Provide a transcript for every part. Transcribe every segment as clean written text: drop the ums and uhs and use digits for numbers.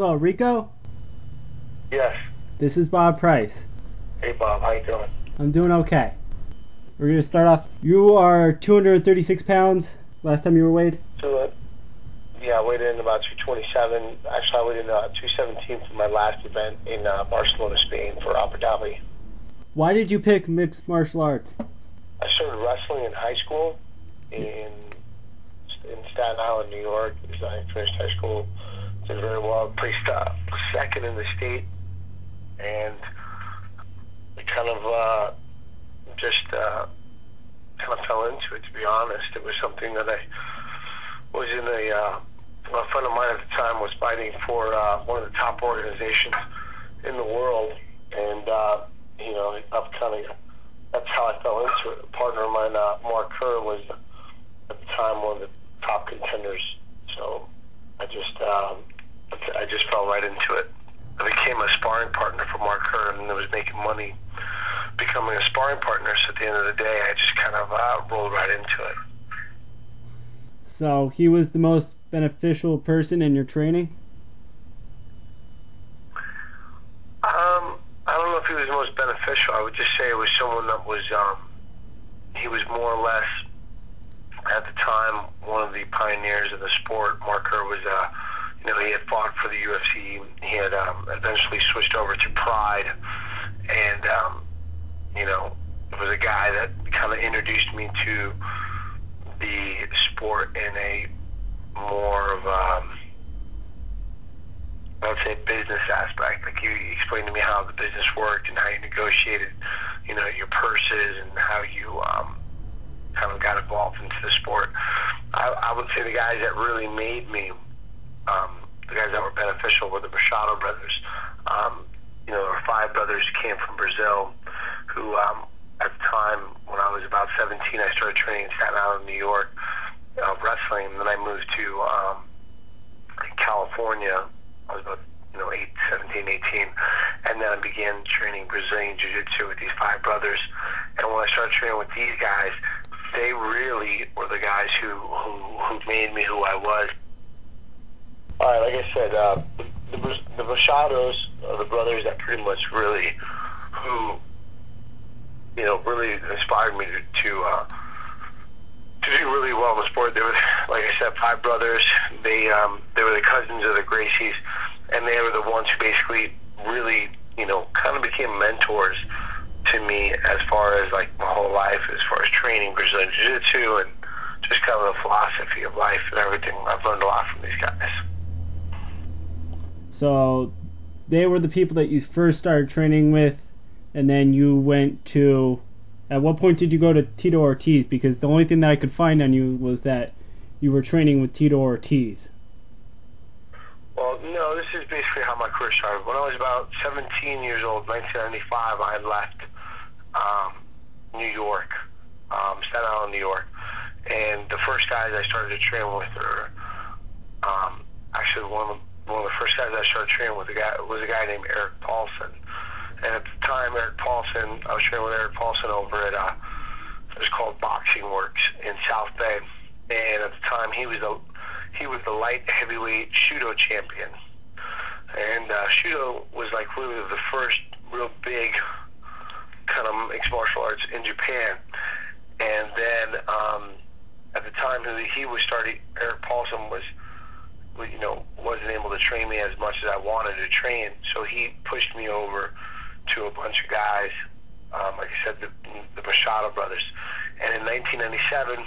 Hello, Ricco? Yes. This is Bob Price. Hey, Bob. How you doing? I'm doing okay. We're going to start off. You are 236 pounds last time you were weighed? Yeah, I weighed in about 227. Actually, I weighed in 217 for my last event in Barcelona, Spain for Abu Dhabi. Why did you pick mixed martial arts? I started wrestling in high school in Staten Island, New York. I finished high school, did very well. Placed second in the state, and I kind of fell into it, to be honest. It was something that I was in a friend of mine at the time was fighting for one of the top organizations in the world, and that's how I fell into it. A partner of mine, Mark Kerr, was at the time one of the top contenders, so I just fell right into it. I became a sparring partner for Mark Kerr, and I was making money becoming a sparring partner. So at the end of the day, I just kind of rolled right into it. So he was the most beneficial person in your training? I don't know if he was the most beneficial. I would just say it was someone that was, he was more or less, at the time, one of the pioneers of the sport. Mark Kerr was, he had fought for the UFC. He had eventually switched over to Pride, and, it was a guy that kind of introduced me to the sport in a more of I would say business aspect. Like, he explained to me how the business worked and how you negotiated, your purses, and how you kind of got involved into the sport. I would say the guys that really made me, the guys that were beneficial were the Shudo brothers. There were 5 brothers who came from Brazil who, at the time, when I was about 17, I started training in Staten Island, New York, wrestling. And then I moved to California. I was about 17, 18. And then I began training Brazilian Jiu-Jitsu with these 5 brothers. And when I started training with these guys, they really were the guys who made me who I was. All right, like I said, the Shudos are the brothers that pretty much really, really inspired me to do really well in the sport. They were, like I said, 5 brothers. They were the cousins of the Gracies, and they were the ones who basically really, kind of became mentors to me as far as, like, my whole life, as far as training Brazilian Jiu-Jitsu and just kind of the philosophy of life and everything. I've learned a lot from these guys. So they were the people that you first started training with, and then you went to... At what point did you go to Tito Ortiz? Because the only thing that I could find on you was that you were training with Tito Ortiz. Well, no, this is basically how my career started. When I was about 17 years old, 1995, I had left New York, Staten Island, New York. And the first guys I started to train with are actually one of the first guys I started training with was a guy named Eric Paulson. And at the time, I was training with Eric Paulson over at it was called Boxing Works in South Bay. And at the time, he was the light heavyweight Shudo champion. And Shudo was like really the first real big kind of mixed martial arts in Japan. And then at the time he was starting, Eric Paulson wasn't able to train me as much as I wanted to train, so he pushed me over to a bunch of guys, like I said, the Shudo brothers. And in 1997,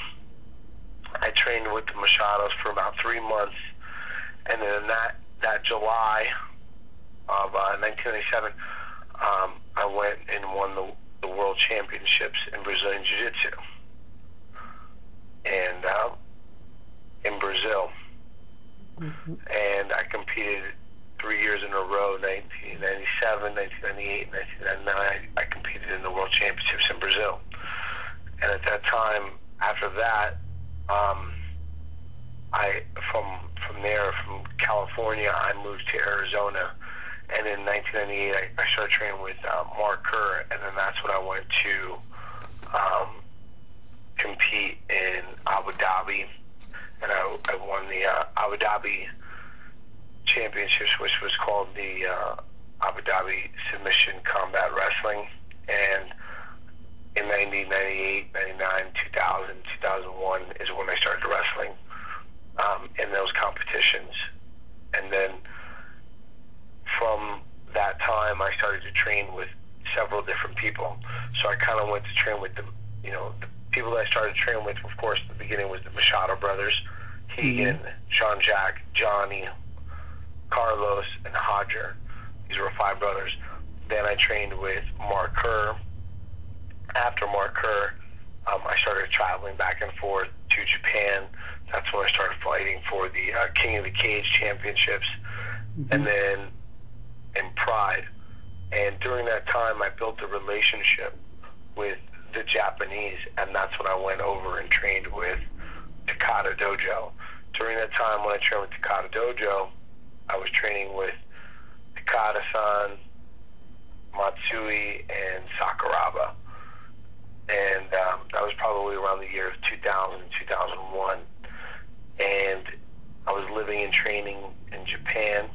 I trained with the Shudos for about 3 months, and then in that July of 1997, I went and won the World Championships in Brazilian Jiu-Jitsu, and in Brazil. Mm-hmm. And I competed 3 years in a row, 1997, 1998, 1999. I competed in the World Championships in Brazil. And at that time, after that, from there, from California, I moved to Arizona. And in 1998, I started training with Mark Kerr, and then that's when I went to compete in Abu Dhabi, and I won the Abu Dhabi Championships, which was called the Abu Dhabi Submission Combat Wrestling, and in 90, 98, 99, 2000, 2001 is when I started wrestling in those competitions. And then from that time, I started to train with several different people. So I kind of went to train with the people that I started training with, of course, at the beginning was the Shudo brothers, Keegan, Jean-Jacques, Johnny, Carlos, and Hodger. These were 5 brothers. Then I trained with Mark Kerr. After Mark Kerr, I started traveling back and forth to Japan. That's when I started fighting for the King of the Cage championships, and then in Pride. And during that time, I built a relationship with the Japanese, and that's when I went over and trained with Takada Dojo. During that time when I trained with Takada Dojo, I was training with Takada-san, Matsui, and Sakuraba. And that was probably around the year of 2000, 2001. And I was living and training in Japan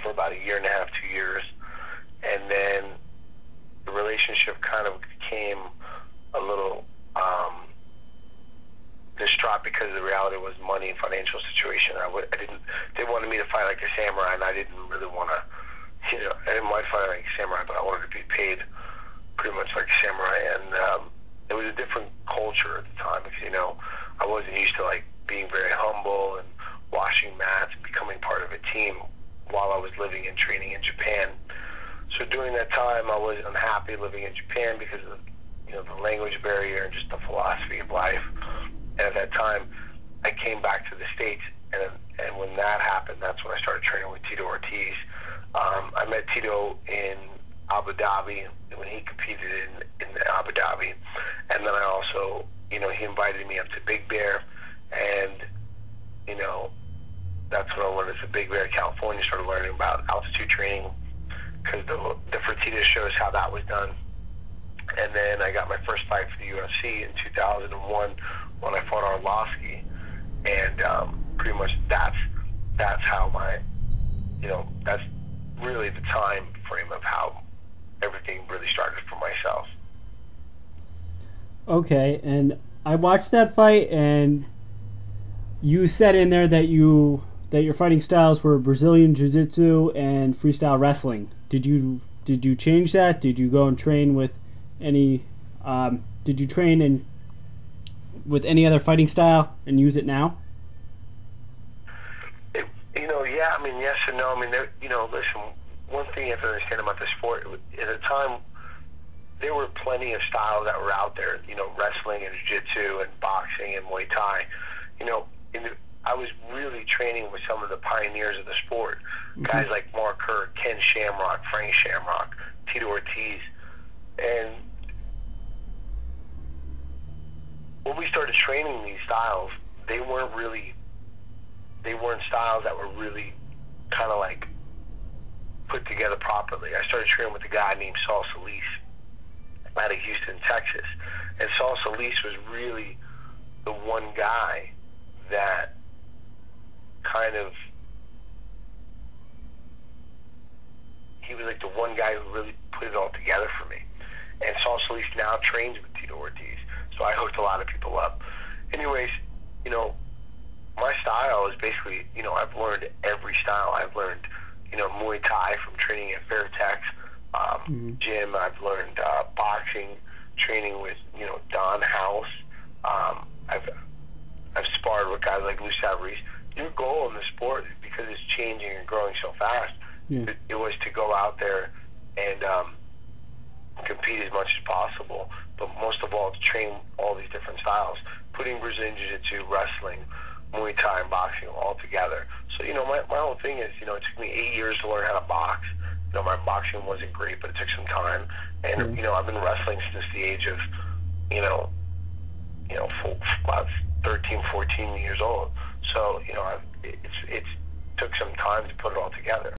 for about a year and a half, 2 years. And then the relationship kind of became a little distraught because the reality was money and financial situation. They wanted me to fight like a samurai, and I didn't really want to, I didn't mind fighting like a samurai, but I wanted to be paid pretty much like a samurai. And it was a different culture at the time, because, I wasn't used to like being very humble and washing mats and becoming part of a team while I was living and training in Japan. So during that time, I was unhappy living in Japan because of the language barrier and just the philosophy of life. And at that time, I came back to the States, and when that happened, that's when I started training with Tito Ortiz. I met Tito in Abu Dhabi when he competed in Abu Dhabi, and then I also, he invited me up to Big Bear, and that's when I went to Big Bear, California, started learning about altitude training, because the Fertitta shows how that was done. And then I got my first fight for the UFC in 2001 when I fought Arlovsky, and pretty much that's how my, that's really the time frame of how everything really started for myself. Okay, and I watched that fight, and you said in there that your fighting styles were Brazilian Jiu-Jitsu and freestyle wrestling. Did you change that? Did you go and train with any? Did you train with any other fighting style and use it now? Yeah. I mean, yes and no. I mean, listen. One thing you have to understand about the sport, at the time, there were plenty of styles that were out there. Wrestling and jiu-jitsu and boxing and Muay Thai. I was really training with some of the pioneers of the sport, guys like Mark Kerr, Ken Shamrock, Frank Shamrock, Tito Ortiz. And when we started training these styles, they weren't styles that were really kind of like put together properly. I started training with a guy named Saul Solis out of Houston, Texas. And Saul Solis was really the one guy that he was like the one guy who really put it all together for me. And Saul Solis now trains with Tito Ortiz, so I hooked a lot of people up. Anyways, my style is basically, I've learned every style. I've learned, Muay Thai from training at Fairtex gym. I've learned boxing, training with, Don House. I've sparred with guys like Lou Savarese. Your goal in the sport, because it's changing and growing so fast, it was to go out there and compete as much as possible, but most of all to train all these different styles, putting Brazilian Jiu-Jitsu, wrestling, Muay Thai, and boxing all together. So, my whole thing is, it took me 8 years to learn how to box. My boxing wasn't great, but it took some time. And, I've been wrestling since the age of, about 13, 14 years old. So, it took some time to put it all together.